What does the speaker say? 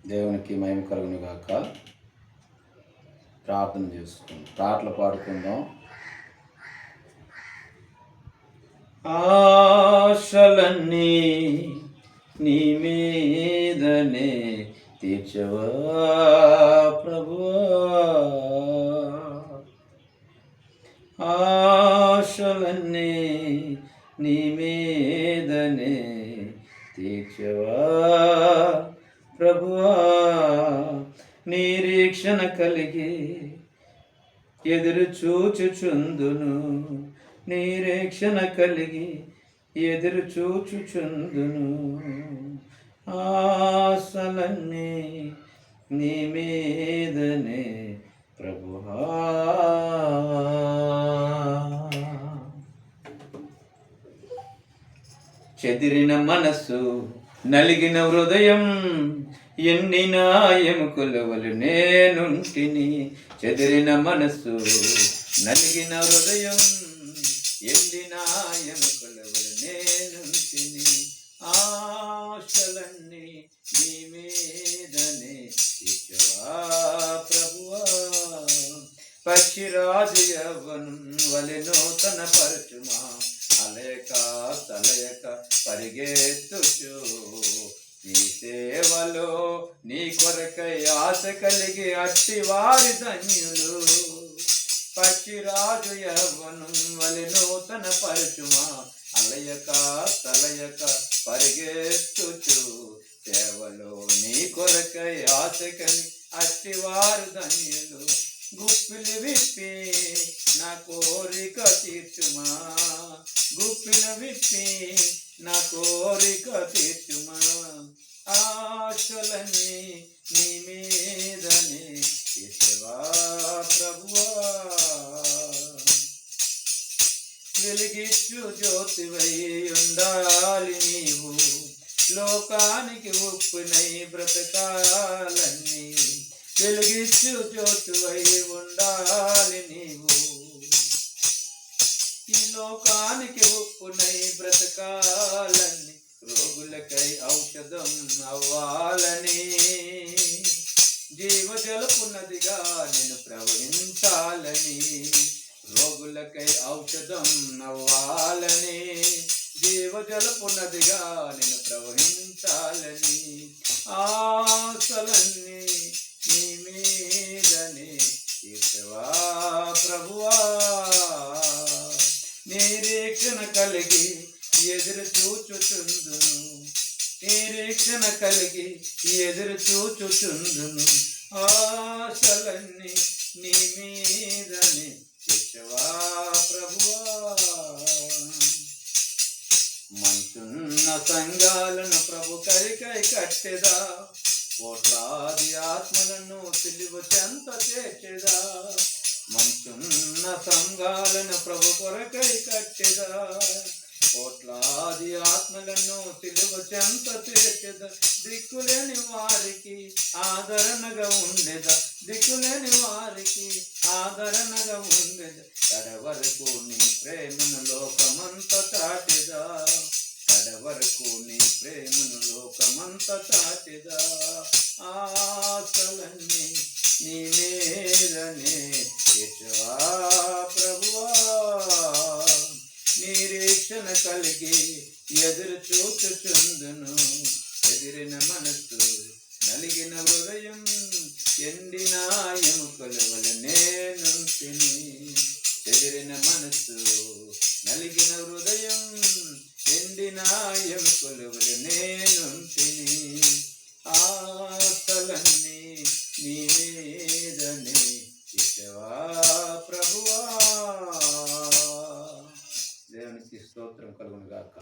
దేవునికి మహిమ కలుగును గాక. ప్రార్థన చేసుకుందాం, పాటలు పాడుకుందాం. ఆశలన్నీ నీ మీదనే తీర్చవా ప్రభువా, ఆశలన్నీ నీ మీదనే తీర్చవా ప్రభువా, నిరీక్షణ కలిగి ఎదురు చూచుచుందును, నిరీక్షణ కలిగి ఎదురు చూచుచుందును, ఆశలన్నీ నీ మీదనే ప్రభువా. చెదిరిన మనసు, నలిగిన హృదయం, ఎండిన ఎముకల వలె నేనుంటిని. చెదిరిన మనసు, నలిగిన హృదయం, ఎండిన ఎముకల వలె నేనుంటిని, ఆశలన్నీ నీ మీదనే తీర్చవా ప్రభువా. పక్షిరాజు యవ్వనం వలె నూతన పరచుమా, అలయక తలయక పరిగెత్తుచు నీ సేవలో నీ కొరకై ఆశ కలిగి అట్టి వారి ధన్యులు. పక్షిరాజు యవ్వనం వలె నూతన పరచుమా, అలయక తలయక పరిగెత్తుచు సేవలో నీ కొరకై ఆశ కలిగి అట్టి వారు ధన్యులు. గుప్పిలు విప్పి నా కోరిక తీర్చుమా, గుప్పిలు విప్పి నా కోరిక తీర్చుమా, ఆశలన్నీ నీ మీదనే తీర్చవా ప్రభువా. వెలిగిచ్చు జ్యోతివై ఉండాలి నీవు, లోకానికి ఉప్పునై బ్రతకాలన్నీ. వెలిగిచ్చు జ్యోతివై ఉండాలి నీవు, ఈ లోకానికి ఉప్పునై బ్రతకాలని. రోగులకై ఔషధం అవ్వాలని, జీవజలపున్నదిగా నేను ప్రవహించాలని. రోగులకై ఔషధం అవ్వాలని, జీవజలపున్నదిగా నేను ప్రవహించాలని, ఆశలన్నీ నీ మీదనే తీర్చవా ప్రభువా. నిరీక్షణ కలిగి ఎదురు చూచుచుందును, నిరీక్షణ కలిగి ఎదురు చూచుచుందును, ఆశలన్నీ నీ మీదనే తీర్చవా ప్రభువా. మంచున్న సంఘాలను ప్రభు కైకై కట్టెదా, కోట్లాది ఆత్మలను సిలువ చెంత చేర్చెదా. మంచున్న సంఘాలను ప్రభు కొరకై కట్టెదా, కోట్లాది ఆత్మలను సిలువ చెంత చేర్చెదా. దిక్కులేని వారికి ఆదరణగా ఉండేదా, దిక్కులేని వారికి ఆదరణగా ఉండేదా. కడవరకు నీ ప్రేమను లోకమంత చాటెదా, కడవరకు నీ ప్రేమను లోకమంత చాటెదా, ఆశలన్నీ నీ మీదనే తీర్చవా ప్రభువా. నిరీక్షణ కలిగి ఎదురు చూచుచుందును, ఎదిరిన మనసు, నలిగిన హృదయం, ఎండిన ఎముకల వలె నేనుంటిని. ఎదిరిన మనసు, నలిగిన హృదయం, ఎండిన ఎముకల వలె నేనుంటిని, ఆశలన్నీ నీ మీదనే తీర్చవా ప్రభువా. దేవునికి స్తోత్రం కలుగును గాక.